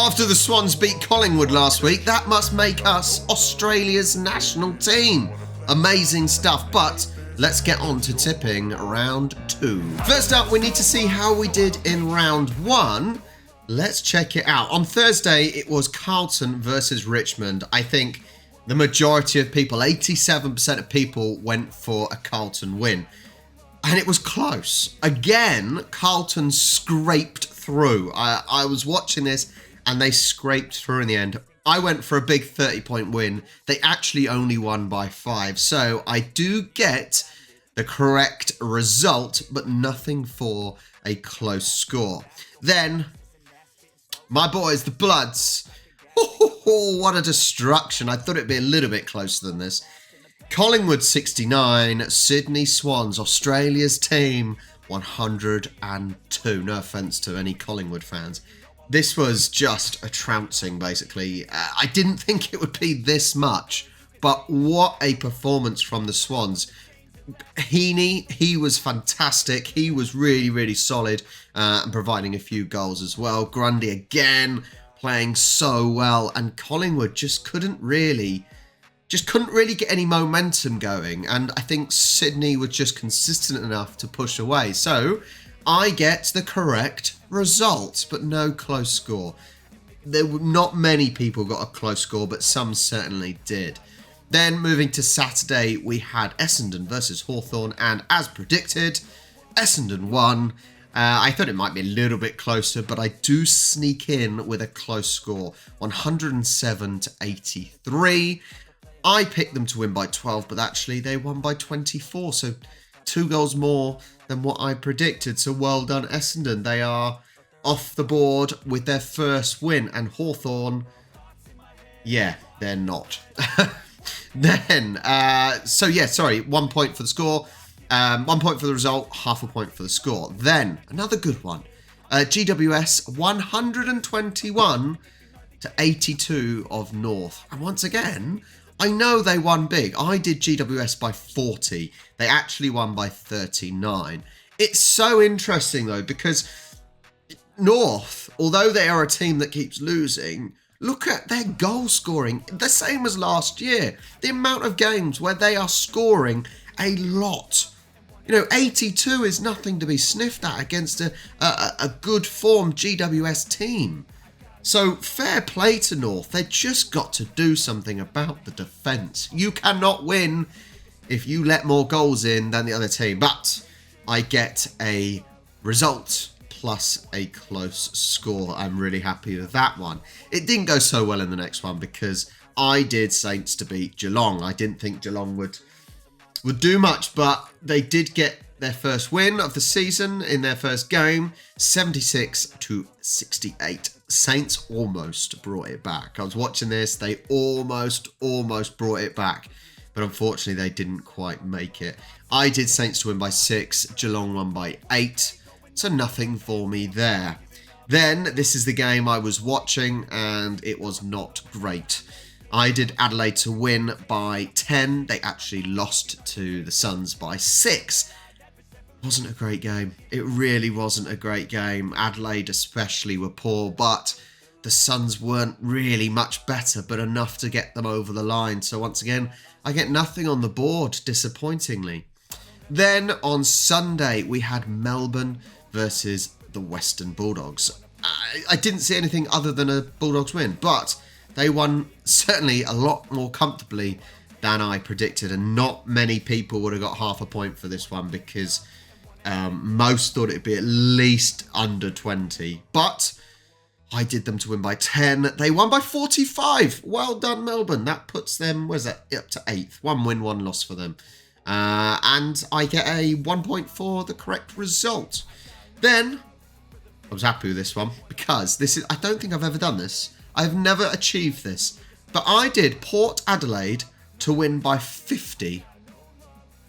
After the Swans beat Collingwood last week, that must make us Australia's national team. Amazing stuff, but let's get on to tipping round 2. First up, we need to see how we did in round 1. Let's check it out. On Thursday, it was Carlton versus Richmond. I think the majority of people, 87% of people, went for a Carlton win. And it was close. Again, Carlton scraped through. I was watching this and they scraped through in the end. I went for a big 30-point win. They actually only won by 5. So I do get the correct result, but nothing for a close score. Then, my boys, the Bloods. Oh, what a destruction. I thought it'd be a little bit closer than this. Collingwood 69, Sydney Swans, Australia's team, 102. No offence to any Collingwood fans. This was just a trouncing, basically. I didn't think it would be this much, but what a performance from the Swans. Heaney, he was fantastic. He was really, really solid and providing a few goals as well. Grundy again playing so well, and Collingwood just couldn't really get any momentum going, and I think Sydney was just consistent enough to push away. So I get the correct result, but no close score. There were not many people got a close score, but some certainly did. Then moving to Saturday, we had Essendon versus Hawthorn, and as predicted, Essendon won. I thought it might be a little bit closer, but I do sneak in with a close score, 107 to 83. I picked them to win by 12, but actually they won by 24, so 2 goals more than what I predicted. So well done, Essendon. They are off the board with their first win, and Hawthorn, yeah, they're not. Then, 1 point for the score, 1 point for the result, half a point for the score. Then, another good one. GWS 121 to 82 of North. And once again, I know they won big. I did GWS by 40. They actually won by 39. It's so interesting, though, because North, although they are a team that keeps losing, look at their goal scoring. The same as last year. The amount of games where they are scoring a lot. 82 is nothing to be sniffed at against a good formed GWS team. So fair play to North. They just got to do something about the defence. You cannot win if you let more goals in than the other team. But I get a result plus a close score. I'm really happy with that one. It didn't go so well in the next one because I did Saints to beat Geelong. I didn't think Geelong would do much, but they did get their first win of the season in their first game, 76 to 68. Saints almost brought it back. I was watching this. They almost brought it back, but unfortunately they didn't quite make it. I did Saints to win by 6. Geelong won by 8. So nothing for me there. Then this is the game I was watching and it was not great. I did Adelaide to win by 10. They actually lost to the Suns by 6. Wasn't a great game. It really wasn't a great game. Adelaide especially were poor, but the Suns weren't really much better, but enough to get them over the line. So once again, I get nothing on the board, disappointingly. Then on Sunday, we had Melbourne versus the Western Bulldogs. I didn't see anything other than a Bulldogs win, but they won certainly a lot more comfortably than I predicted, and not many people would have got half a point for this one because most thought it'd be at least under 20, but I did them to win by 10. They won by 45. Well done, Melbourne. That puts them, where's that, up to 8th. 1 win, 1 loss for them. And I get a 1 point for the correct result. Then, I was happy with this one because I don't think I've ever done this. I've never achieved this. But I did Port Adelaide to win by 50.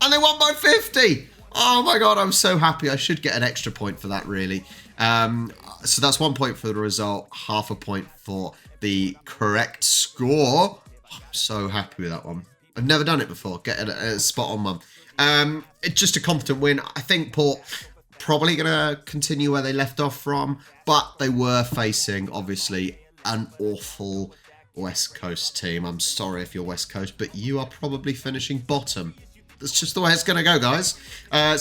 And they won by 50. Oh my God, I'm so happy. I should get an extra point for that, really. So that's 1 point for the result, half a point for the correct score. I'm so happy with that one. I've never done it before. Get a spot on one. It's just a competent win. I think Port probably going to continue where they left off from, but they were facing, obviously, an awful West Coast team. I'm sorry if you're West Coast, but you are probably finishing bottom. That's just the way it's going to go, guys.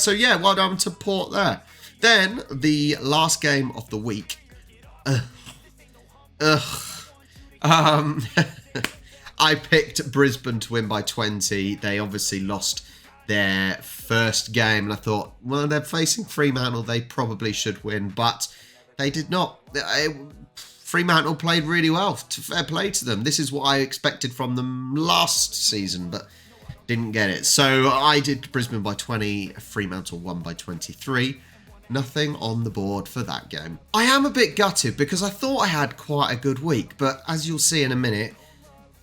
So yeah, well done to Port there. Then the last game of the week. I picked Brisbane to win by 20. They obviously lost their first game, and I thought, well, they're facing Fremantle, they probably should win, but they did not. Fremantle played really well. Fair play to them. This is what I expected from them last season, but didn't get it. So I did Brisbane by 20, Fremantle won by 23. Nothing on the board for that game. I am a bit gutted because I thought I had quite a good week, but as you'll see in a minute,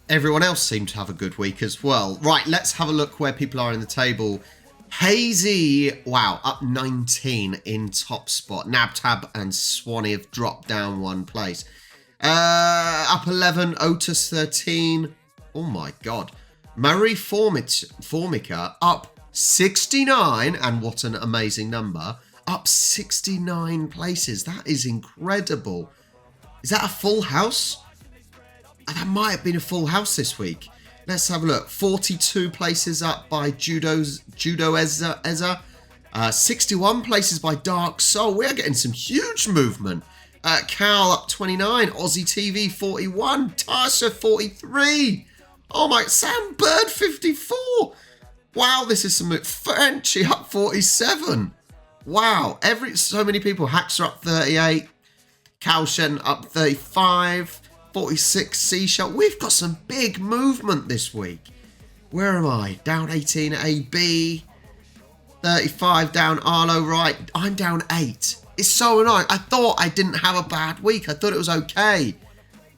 everyone else seemed to have a good week as well. Right, let's have a look where people are in the table. Hazy, wow, up 19 in top spot. Nabtab and Swanee have dropped down one place. Up 11, Otis 13. Oh my God. Murray Formica up 69, and what an amazing number. Up 69 places. That is incredible. Is that a full house? That might have been a full house this week. Let's have a look. 42 places up by Judo Ezza. 61 places by Dark Soul. We're getting some huge movement. Cal up 29. Aussie TV 41. Tasha 43. Oh my, Sam Bird 54. Wow, this is some Frenchy up 47. Wow, so many people. Haxer up 38. Kalshen up 35. 46 Seashell. We've got some big movement this week. Where am I? Down 18 AB. 35 down Arlo. Right, I'm down 8. It's so annoying. I thought I didn't have a bad week. I thought it was okay.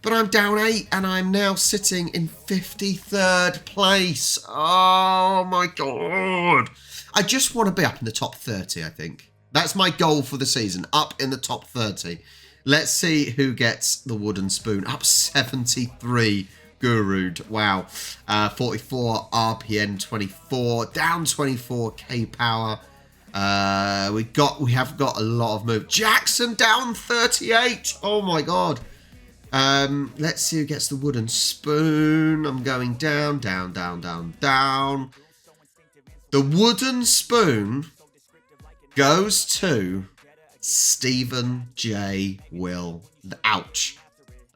But I'm down 8 and I'm now sitting in 53rd place. Oh my God. I just want to be up in the top 30, I think. That's my goal for the season. Up in the top 30. Let's see who gets the wooden spoon. Up 73, Gurud. Wow. 44, RPN 24. Down 24, K-Power. We have got a lot of move. Jackson down 38. Oh my God. Let's see who gets the wooden spoon. I'm going down, down, down, down, down. The wooden spoon goes to Stephen J. Will. Ouch.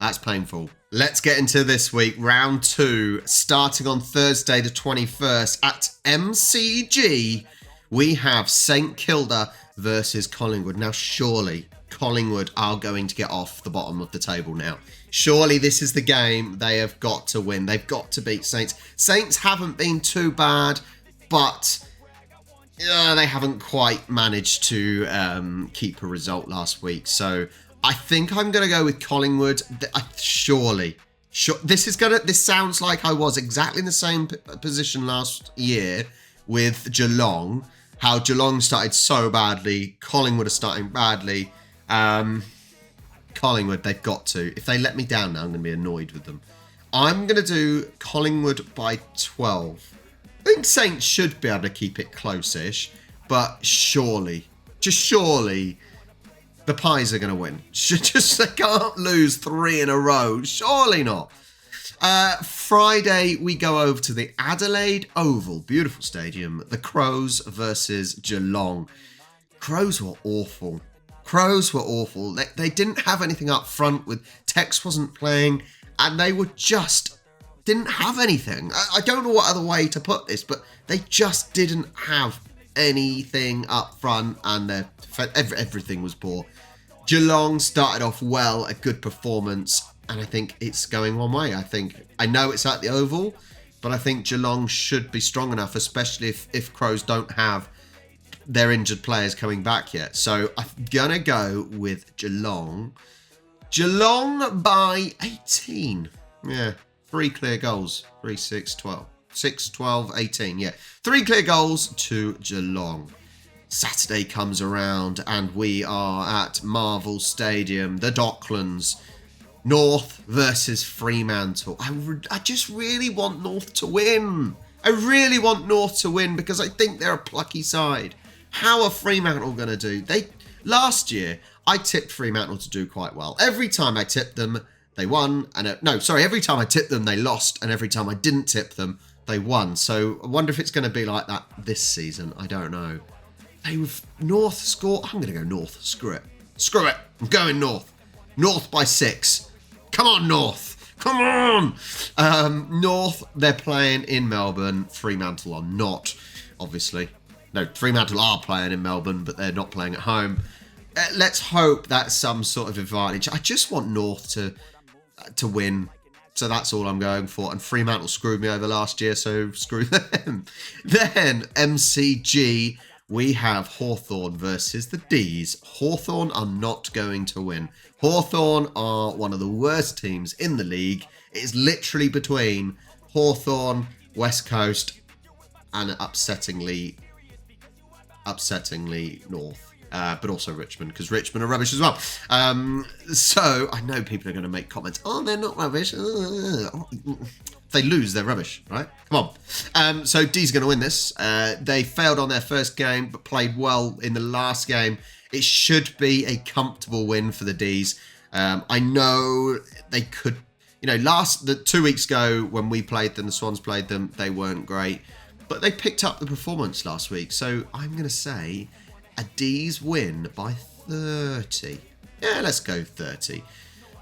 That's painful. Let's get into this week. Round 2, starting on Thursday the 21st at MCG. We have St Kilda versus Collingwood. Now, surely Collingwood are going to get off the bottom of the table now. Surely this is the game they have got to win. They've got to beat Saints. Saints haven't been too bad, but they haven't quite managed to keep a result last week. So I think I'm going to go with Collingwood. Surely. This sounds like I was exactly in the same position last year with Geelong. How Geelong started so badly. Collingwood are starting badly. Collingwood, they've got to. If they let me down now, I'm going to be annoyed with them. I'm going to do Collingwood by 12. I think Saints should be able to keep it close-ish, but surely, just surely, the Pies are going to win. They can't lose 3 in a row. Surely not. Friday, we go over to the Adelaide Oval. Beautiful stadium. The Crows versus Geelong. Crows were awful. They didn't have anything up front with Tex wasn't playing, and they were just didn't have anything. I don't know what other way to put this, but they just didn't have anything up front, and everything was poor. Geelong started off well, a good performance, and I think it's going one way. I know it's at the Oval, but I think Geelong should be strong enough, especially if Crows don't have their injured players coming back yet. So I'm going to go with Geelong. Geelong by 18. Yeah, 3 clear goals. 3, 6, 12. 6, 12, 18. Yeah, 3 clear goals to Geelong. Saturday comes around and we are at Marvel Stadium, the Docklands. North versus Fremantle. I just really want North to win. I really want North to win because I think they're a plucky side. How are Fremantle going to do? Last year, I tipped Fremantle to do quite well. Every time I tipped them, they won. And no, sorry, every time I tipped them, they lost. And every time I didn't tip them, they won. So I wonder if it's going to be like that this season. I don't know. North score. I'm going to go North. Screw it. Screw it. I'm going North. North by 6. Come on, North. Come on. North, they're playing in Melbourne. Fremantle are not, obviously. No, Fremantle are playing in Melbourne, but they're not playing at home. Let's hope that's some sort of advantage. I just want North to win. So that's all I'm going for. And Fremantle screwed me over last year, so screw them. Then, MCG, we have Hawthorn versus the D's. Hawthorn are not going to win. Hawthorn are one of the worst teams in the league. It is literally between Hawthorn, West Coast, and upsettingly North. But also Richmond, because Richmond are rubbish as well. So I know people are going to make comments. Oh, they're not rubbish. If they lose, they're rubbish, right? Come on. So D's going to win this. They failed on their first game, but played well in the last game. It should be a comfortable win for the D's. I know they could, the 2 weeks ago when we played them, the Swans played them, they weren't great. But they picked up the performance last week. So I'm going to say a D's win by 30. Yeah, let's go 30.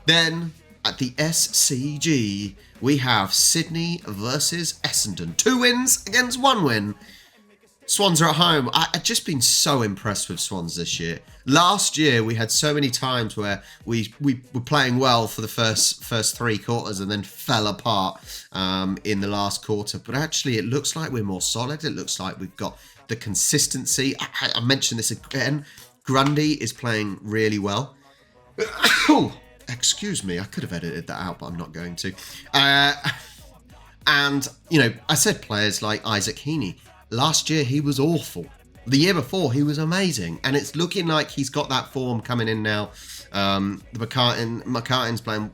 Then at the SCG, we have Sydney versus Essendon. 2 wins against 1 win. Swans are at home. I've just been so impressed with Swans this year. Last year, we had so many times where we were playing well for the first 3 quarters and then fell apart in the last quarter. But actually, it looks like we're more solid. It looks like we've got the consistency. I mentioned this again. Grundy is playing really well. Oh, excuse me. I could have edited that out, but I'm not going to. And, I said players like Isaac Heaney. Last year, he was awful. The year before, he was amazing. And it's looking like he's got that form coming in now. The McCartan's playing.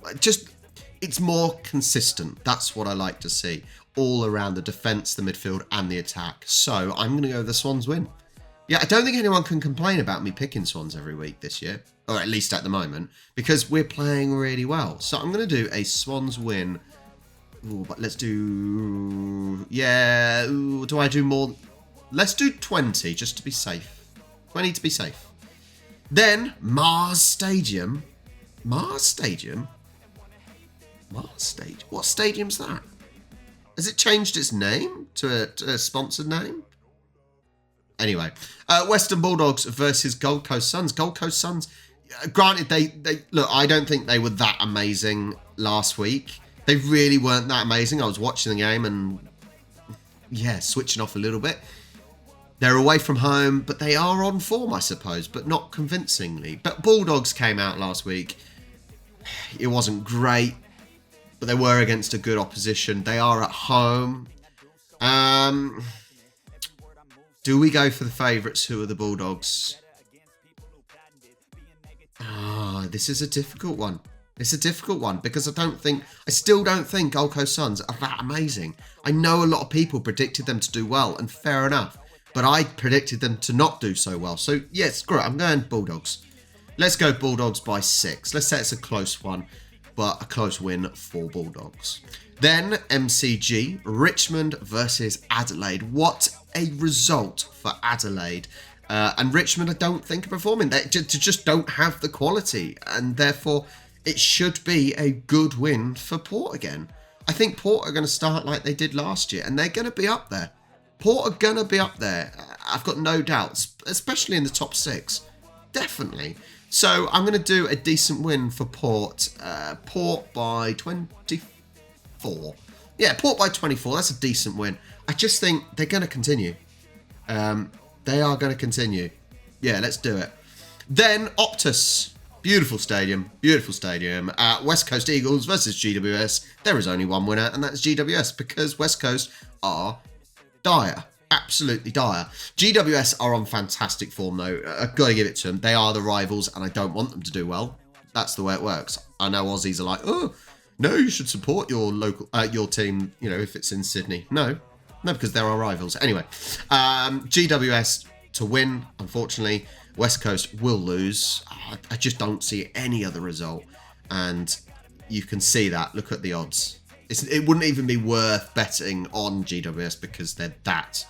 It's more consistent. That's what I like to see. All around the defence, the midfield, and the attack. So I'm going to go the Swans win. Yeah, I don't think anyone can complain about me picking Swans every week this year. Or at least at the moment. Because we're playing really well. So I'm going to do a Swans win. Ooh, but let's do... Yeah, ooh, do I do more? Let's do 20, just to be safe. 20 to be safe. Then, Mars Stadium. Mars Stadium? Mars Stadium? What stadium's that? Has it changed its name to a sponsored name? Anyway, Western Bulldogs versus Gold Coast Suns. Gold Coast Suns, granted, they look, I don't think they were that amazing last week. They really weren't that amazing. I was watching the game and, yeah, switching off a little bit. They're away from home, but they are on form, I suppose, but not convincingly. But Bulldogs came out last week. It wasn't great, but they were against a good opposition. They are at home. Do we go for the favourites, who are the Bulldogs? This is a difficult one. It's a difficult one because I still don't think Gold Coast Suns are that amazing. I know a lot of people predicted them to do well, and fair enough. But I predicted them to not do so well. So, yes, screw it. I'm going Bulldogs. Let's go Bulldogs by 6. Let's say it's a close one, but a close win for Bulldogs. Then, MCG, Richmond versus Adelaide. What a result for Adelaide. And Richmond, I don't think, are performing. They just don't have the quality. And therefore, it should be a good win for Port again. I think Port are going to start like they did last year, and they're going to be up there. Port are going to be up there. I've got no doubts, especially in the top 6. Definitely. So I'm going to do a decent win for Port. Port by 24. Yeah, Port by 24. That's a decent win. I just think they're going to continue. They are going to continue. Yeah, let's do it. Then Optus. Beautiful stadium. Beautiful stadium. West Coast Eagles versus GWS. There is only one winner, and that's GWS, because West Coast are dire. Absolutely dire. GWS are on fantastic form, though. I've got to give it to them. They are the rivals, and I don't want them to do well. That's the way it works. I know Aussies are like, oh, no, you should support your local, your team, if it's in Sydney. No, because they're our rivals. Anyway, GWS to win, unfortunately. West Coast will lose. I just don't see any other result. And you can see that. Look at the odds. It wouldn't even be worth betting on GWS because they're that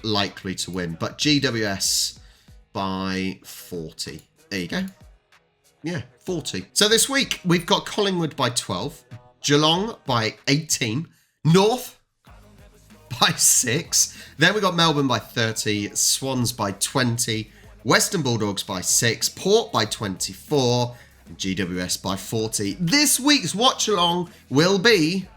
likely to win. But GWS by 40. There you go. Yeah, 40. So this week, we've got Collingwood by 12, Geelong by 18, North by 6, then we got Melbourne by 30, Swans by 20, Western Bulldogs by 6, Port by 24, and GWS by 40. This week's watch-along will be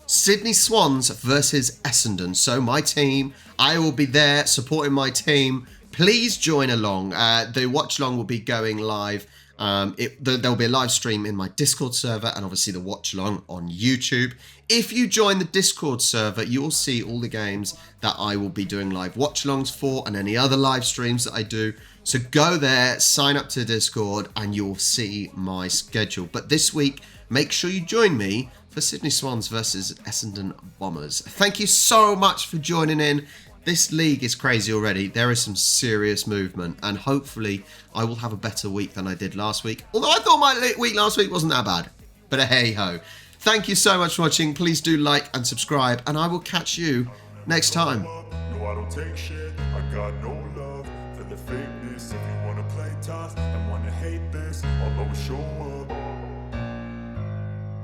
Sydney Swans versus Essendon. So my team, I will be there supporting my team. Please join along. The watch-along will be going live. There'll be a live stream in my Discord server and obviously the watch along on YouTube. If you join the Discord server, you'll see all the games that I will be doing live watch alongs for and any other live streams that I do. So go there, sign up to Discord and you'll see my schedule. But this week, make sure you join me for Sydney Swans versus Essendon Bombers. Thank you so much for joining in. This league is crazy already. There is some serious movement and hopefully I will have a better week than I did last week. Although I thought my week last week wasn't that bad. But hey ho. Thank you so much for watching. Please do like and subscribe and I will catch you next time. No, I don't take shit. I got no love for the fakeness. If you wanna play tough and wanna hate this, I'll always show up.